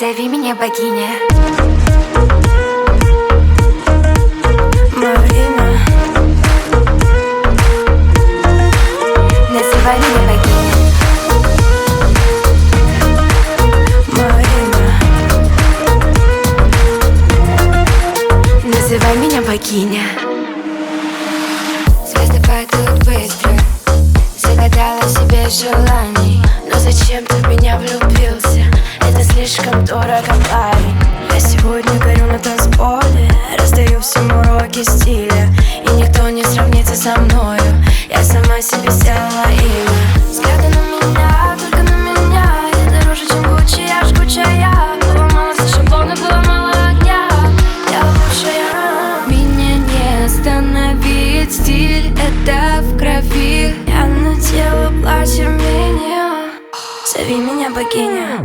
Зови меня богиня. Мое имя. Называй меня богиня. Мое имя. Называй меня богиня. Звезды падают быстро. Загадала себе желаний. Но зачем ты в меня влюбился? Это слишком дорого, парень. Я сегодня горю на танцполе. Раздаю всем уроки стиля. И никто не сравнится со мною. Я сама себе сделала имя. Взгляды на меня, только на меня. Я дороже, чем Гуччи, я жгучая. Было мало шаблона, было мало огня. Я лучшая. Меня не остановит стиль, это в крови. Я надела платье меня. Зови меня богиня.